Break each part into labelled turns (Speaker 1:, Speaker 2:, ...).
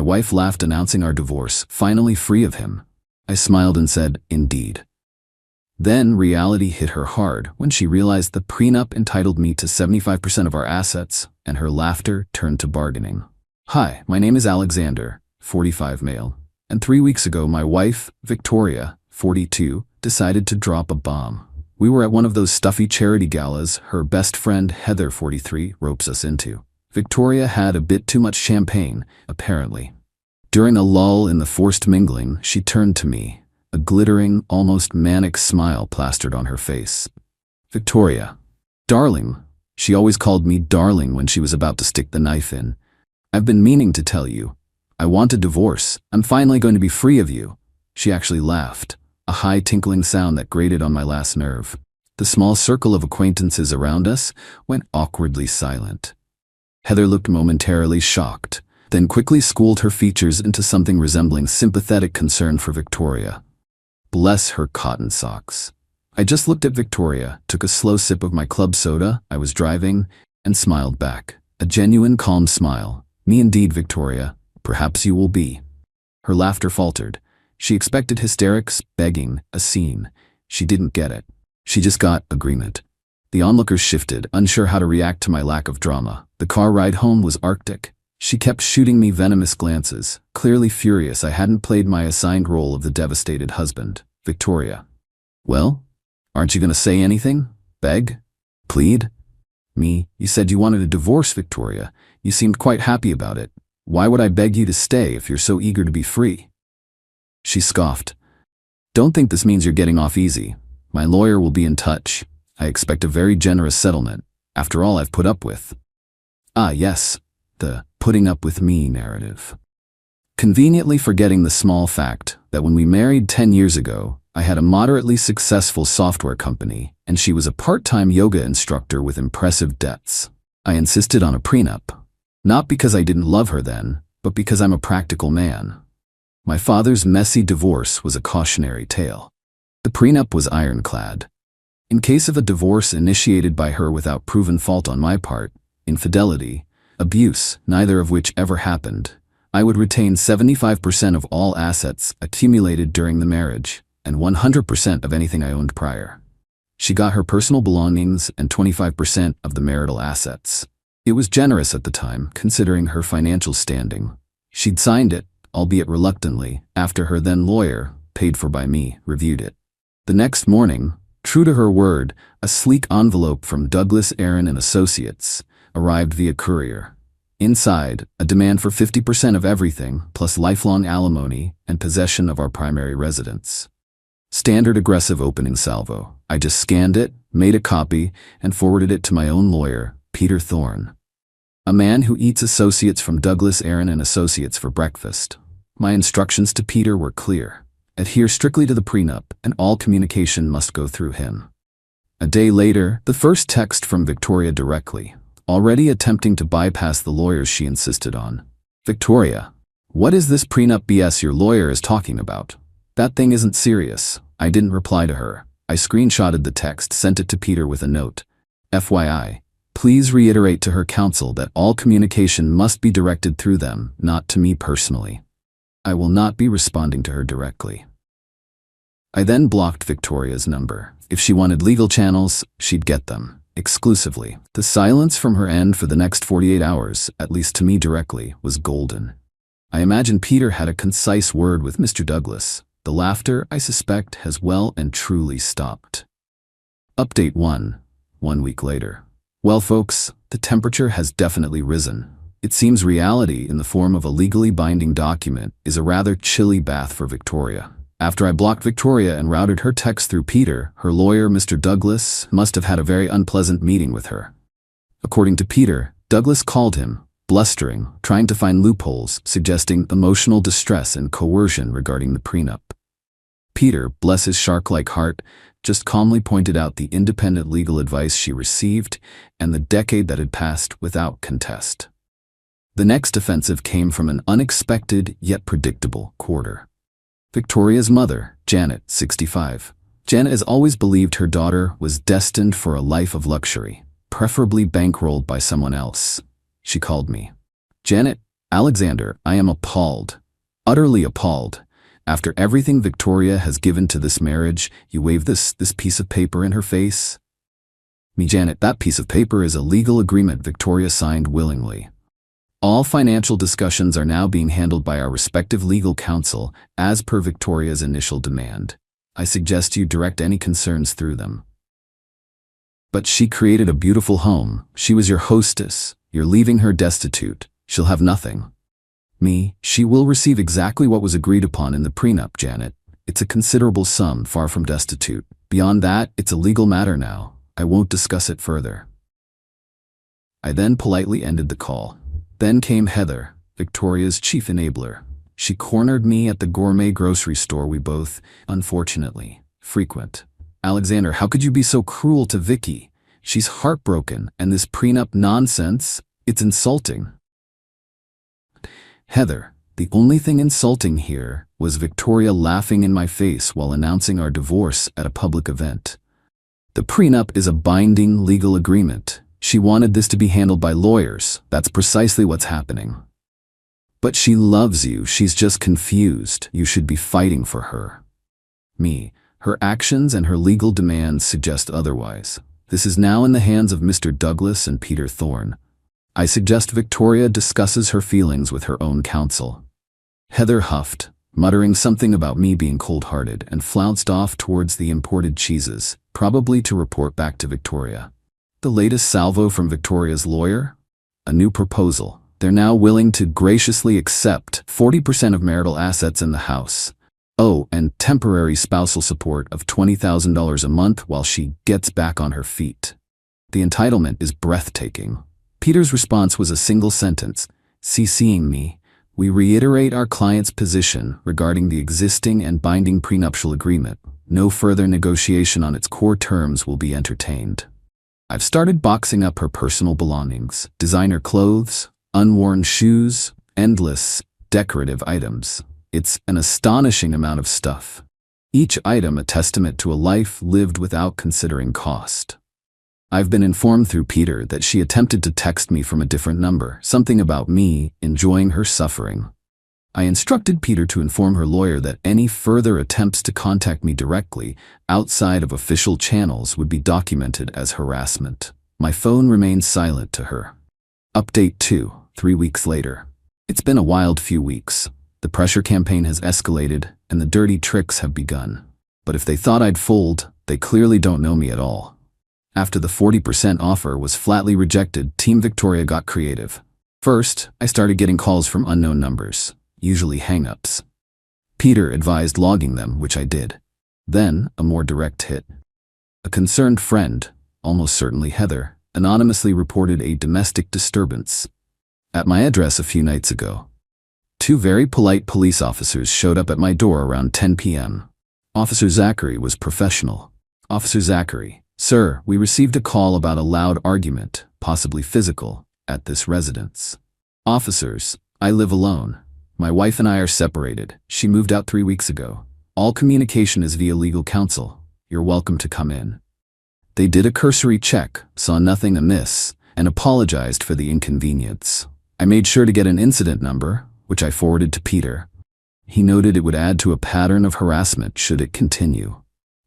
Speaker 1: wife laughed, announcing our divorce, finally free of him. I smiled and said, "Indeed." Then reality hit her hard when she realized the prenup entitled me to 75% of our assets, and her laughter turned to bargaining. "Hi, my name is Alexander, 45 male, and 3 weeks ago my wife, Victoria, 42, decided to drop a bomb. We were at one of those stuffy charity galas her best friend Heather, 43, ropes us into. Victoria had a bit too much champagne, apparently. During a lull in the forced mingling, she turned to me, a glittering, almost manic smile plastered on her face. "Victoria, darling," she always called me darling when she was about to stick the knife in. "I've been meaning to tell you. I want a divorce. I'm finally going to be free of you." She actually laughed, a high tinkling sound that grated on my last nerve. The small circle of acquaintances around us went awkwardly silent. Heather looked momentarily shocked, then quickly schooled her features into something resembling sympathetic concern for Victoria. Bless her cotton socks. I just looked at Victoria, took a slow sip of my club soda I was driving, and smiled back. A genuine calm smile. "Me indeed, Victoria. Perhaps you will be." Her laughter faltered. She expected hysterics, begging, a scene. She didn't get it. She just got agreement. The onlookers shifted, unsure how to react to my lack of drama. The car ride home was arctic. She kept shooting me venomous glances, clearly furious I hadn't played my assigned role of the devastated husband. "Victoria. Well? Aren't you going to say anything? Beg? Plead?" "Me? You said you wanted a divorce, Victoria. You seemed quite happy about it. Why would I beg you to stay if you're so eager to be free?" She scoffed. "Don't think this means you're getting off easy. My lawyer will be in touch. I expect a very generous settlement, after all I've put up with." Ah, yes, the putting up with me narrative. Conveniently forgetting the small fact that when we married 10 years ago, I had a moderately successful software company, and she was a part-time yoga instructor with impressive debts. I insisted on a prenup. Not because I didn't love her then, but because I'm a practical man. My father's messy divorce was a cautionary tale. The prenup was ironclad. In case of a divorce initiated by her without proven fault on my part, infidelity, abuse, neither of which ever happened, I would retain 75% of all assets accumulated during the marriage, and 100% of anything I owned prior. She got her personal belongings and 25% of the marital assets. It was generous at the time, considering her financial standing. She'd signed it, albeit reluctantly, after her then lawyer, paid for by me, reviewed it. The next morning, true to her word, a sleek envelope from Douglas Aaron and Associates arrived via courier. Inside, a demand for 50% of everything, plus lifelong alimony and possession of our primary residence. Standard aggressive opening salvo. I just scanned it, made a copy, and forwarded it to my own lawyer, Peter Thorne. A man who eats Associates from Douglas Aaron and Associates for breakfast. My instructions to Peter were clear. Adhere strictly to the prenup, and all communication must go through him. A day later, the first text from Victoria directly, already attempting to bypass the lawyers she insisted on. "Victoria, what is this prenup BS your lawyer is talking about? That thing isn't serious." I didn't reply to her. I screenshotted the text, sent it to Peter with a note. "FYI, please reiterate to her counsel that all communication must be directed through them, not to me personally. I will not be responding to her directly." I then blocked Victoria's number. If she wanted legal channels, she'd get them, exclusively. The silence from her end for the next 48 hours, at least to me directly, was golden. I imagine Peter had a concise word with Mr. Douglas. The laughter, I suspect, has well and truly stopped. Update 1. 1 week later. Well, folks, the temperature has definitely risen. It seems reality, in the form of a legally binding document, is a rather chilly bath for Victoria. After I blocked Victoria and routed her text through Peter, her lawyer, Mr. Douglas, must have had a very unpleasant meeting with her. According to Peter, Douglas called him, blustering, trying to find loopholes, suggesting emotional distress and coercion regarding the prenup. Peter, bless his shark-like heart, just calmly pointed out the independent legal advice she received and the decade that had passed without contest. The next offensive came from an unexpected yet predictable quarter. Victoria's mother, Janet, 65. Janet has always believed her daughter was destined for a life of luxury, preferably bankrolled by someone else. She called me. "Janet, Alexander, I am appalled. Utterly appalled. After everything Victoria has given to this marriage, you wave this piece of paper in her face? Me, Janet, that piece of paper is a legal agreement Victoria signed willingly. All financial discussions are now being handled by our respective legal counsel, as per Victoria's initial demand. I suggest you direct any concerns through them. But she created a beautiful home. She was your hostess. You're leaving her destitute. She'll have nothing. Me, she will receive exactly what was agreed upon in the prenup, Janet. It's a considerable sum, far from destitute. Beyond that, it's a legal matter now. I won't discuss it further. I then politely ended the call. Then came Heather, Victoria's chief enabler. She cornered me at the gourmet grocery store we both, unfortunately, frequent. Alexander, how could you be so cruel to Vicky? She's heartbroken, and this prenup nonsense, it's insulting. Heather, the only thing insulting here was Victoria laughing in my face while announcing our divorce at a public event. The prenup is a binding legal agreement. She wanted this to be handled by lawyers. That's precisely what's happening. But she loves you. She's just confused. You should be fighting for her. Me, her actions and her legal demands suggest otherwise. This is now in the hands of Mr. Douglas and Peter Thorne. I suggest Victoria discusses her feelings with her own counsel. Heather huffed, muttering something about me being cold-hearted, and flounced off towards the imported cheeses, probably to report back to Victoria. The latest salvo from Victoria's lawyer? A new proposal. They're now willing to graciously accept 40% of marital assets in the house. Oh, and temporary spousal support of $20,000 a month while she gets back on her feet. The entitlement is breathtaking. Peter's response was a single sentence, CCing me. We reiterate our client's position regarding the existing and binding prenuptial agreement. No further negotiation on its core terms will be entertained. I've started boxing up her personal belongings, designer clothes, unworn shoes, endless, decorative items. It's an astonishing amount of stuff. Each item a testament to a life lived without considering cost. I've been informed through Peter that she attempted to text me from a different number, something about me enjoying her suffering. I instructed Peter to inform her lawyer that any further attempts to contact me directly outside of official channels would be documented as harassment. My phone remained silent to her. Update 2, 3 weeks later. It's been a wild few weeks. The pressure campaign has escalated and the dirty tricks have begun. But if they thought I'd fold, they clearly don't know me at all. After the 40% offer was flatly rejected, Team Victoria got creative. First, I started getting calls from unknown numbers, usually hang-ups. Peter advised logging them, which I did. Then, a more direct hit. A concerned friend, almost certainly Heather, anonymously reported a domestic disturbance at my address a few nights ago. 2 very polite police officers showed up at my door around 10 p.m. Officer Zachary was professional. Officer Zachary, sir, we received a call about a loud argument, possibly physical, at this residence. Officers, I live alone. My wife and I are separated. She moved out 3 weeks ago. All communication is via legal counsel. You're welcome to come in. They did a cursory check, saw nothing amiss, and apologized for the inconvenience. I made sure to get an incident number, which I forwarded to Peter. He noted it would add to a pattern of harassment should it continue.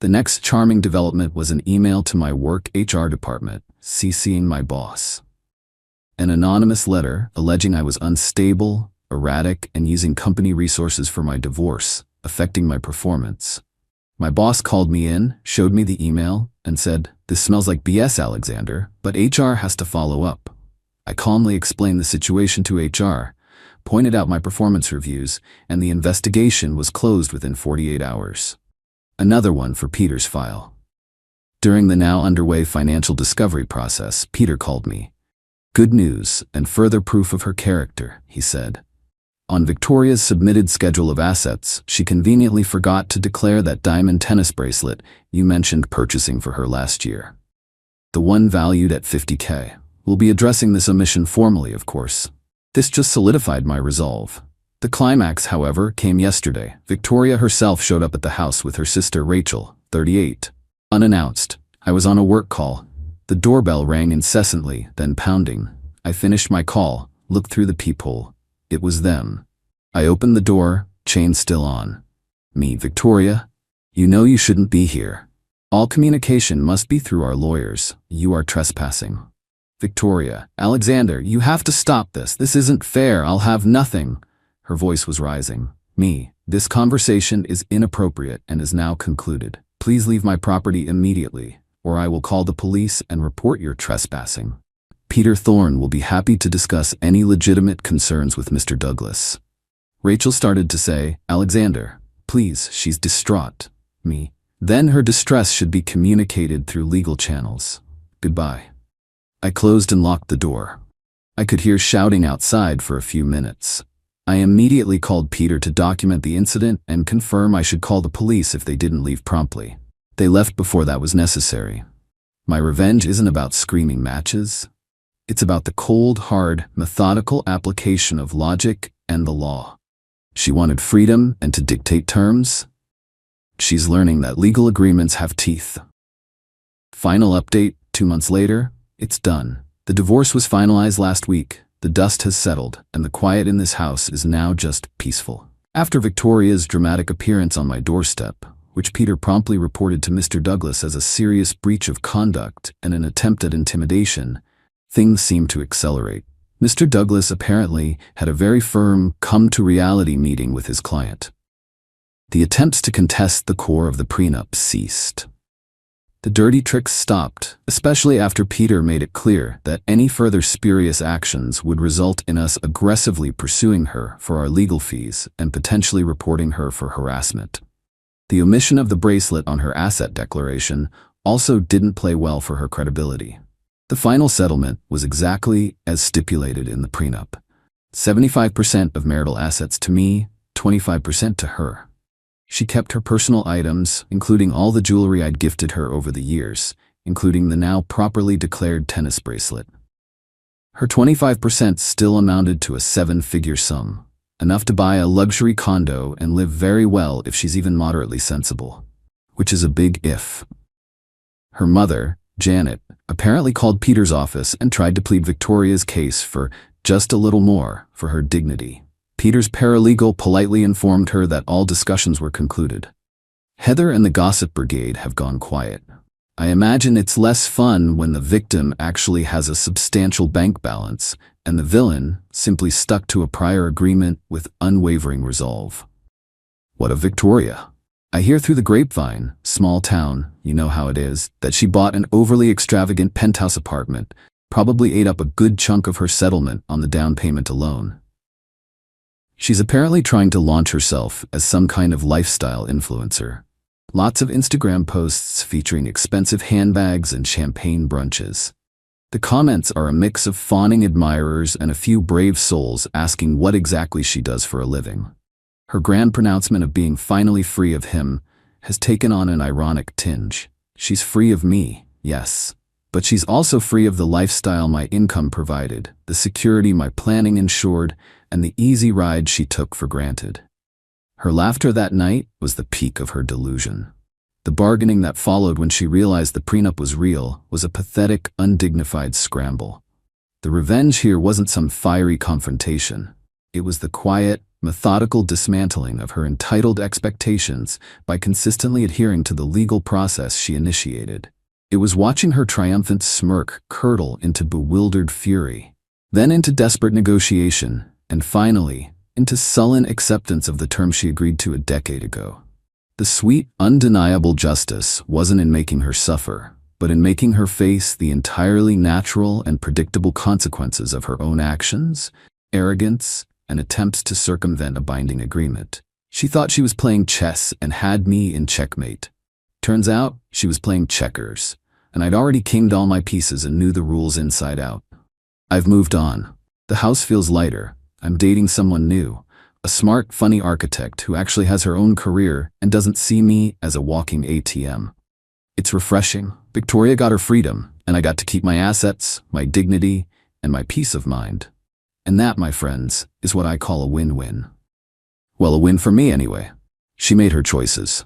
Speaker 1: The next charming development was an email to my work HR department, CCing my boss. An anonymous letter alleging I was unstable, erratic, and using company resources for my divorce, affecting my performance. My boss called me in, showed me the email, and said, "This smells like BS, Alexander, but HR has to follow up." I calmly explained the situation to HR, pointed out my performance reviews, and the investigation was closed within 48 hours. Another one for Peter's file. During the now underway financial discovery process, Peter called me. Good news and further proof of her character, he said. On Victoria's submitted schedule of assets, she conveniently forgot to declare that diamond tennis bracelet you mentioned purchasing for her last year. The one valued at $50K. We'll be addressing this omission formally, of course. This just solidified my resolve. The climax, however, came yesterday. Victoria herself showed up at the house with her sister Rachel, 38. Unannounced. I was on a work call. The doorbell rang incessantly, then pounding. I finished my call, looked through the peephole. It was them. I opened the door, chain still on. Me, Victoria. You know you shouldn't be here. All communication must be through our lawyers. You are trespassing. Victoria. Alexander, you have to stop this. This isn't fair. I'll have nothing. Her voice was rising. Me. This conversation is inappropriate and is now concluded. Please leave my property immediately, or I will call the police and report your trespassing. Peter Thorne will be happy to discuss any legitimate concerns with Mr. Douglas. Rachel started to say, Alexander, please, she's distraught. Me. Then her distress should be communicated through legal channels. Goodbye. I closed and locked the door. I could hear shouting outside for a few minutes. I immediately called Peter to document the incident and confirm I should call the police if they didn't leave promptly. They left before that was necessary. My revenge isn't about screaming matches. It's about the cold, hard, methodical application of logic and the law. She wanted freedom and to dictate terms. She's learning that legal agreements have teeth. Final update, 2 months later, it's done. The divorce was finalized last week. The dust has settled, and the quiet in this house is now just peaceful. After Victoria's dramatic appearance on my doorstep, which Peter promptly reported to Mr. Douglas as a serious breach of conduct and an attempt at intimidation, things seemed to accelerate. Mr. Douglas apparently had a very firm come-to-reality meeting with his client. The attempts to contest the core of the prenup ceased. The dirty tricks stopped, especially after Peter made it clear that any further spurious actions would result in us aggressively pursuing her for our legal fees and potentially reporting her for harassment. The omission of the bracelet on her asset declaration also didn't play well for her credibility. The final settlement was exactly as stipulated in the prenup. 75% of marital assets to me, 25% to her. She kept her personal items, including all the jewelry I'd gifted her over the years, including the now properly declared tennis bracelet. Her 25% still amounted to a 7-figure sum, enough to buy a luxury condo and live very well if she's even moderately sensible. Which is a big if. Her mother, Janet, apparently called Peter's office and tried to plead Victoria's case for just a little more for her dignity. Peter's paralegal politely informed her that all discussions were concluded. Heather and the gossip brigade have gone quiet. I imagine it's less fun when the victim actually has a substantial bank balance and the villain simply stuck to a prior agreement with unwavering resolve. What of Victoria? I hear through the grapevine, small town, you know how it is, that she bought an overly extravagant penthouse apartment, probably ate up a good chunk of her settlement on the down payment alone. She's apparently trying to launch herself as some kind of lifestyle influencer. Lots of Instagram posts featuring expensive handbags and champagne brunches. The comments are a mix of fawning admirers and a few brave souls asking what exactly she does for a living. Her grand pronouncement of being finally free of him has taken on an ironic tinge. She's free of me, yes. But she's also free of the lifestyle my income provided, the security my planning ensured, and the easy ride she took for granted. Her laughter that night was the peak of her delusion. The bargaining that followed when she realized the prenup was real was a pathetic, undignified scramble. The revenge here wasn't some fiery confrontation. It was the quiet, methodical dismantling of her entitled expectations by consistently adhering to the legal process she initiated. It was watching her triumphant smirk curdle into bewildered fury, then into desperate negotiation, and finally, into sullen acceptance of the terms she agreed to a decade ago. The sweet, undeniable justice wasn't in making her suffer, but in making her face the entirely natural and predictable consequences of her own actions, arrogance, and attempts to circumvent a binding agreement. She thought she was playing chess and had me in checkmate. Turns out, she was playing checkers, and I'd already kinged all my pieces and knew the rules inside out. I've moved on. The house feels lighter. I'm dating someone new, a smart, funny architect who actually has her own career and doesn't see me as a walking ATM. It's refreshing. Victoria got her freedom, and I got to keep my assets, my dignity, and my peace of mind. And that, my friends, is what I call a win-win. Well, a win for me anyway. She made her choices.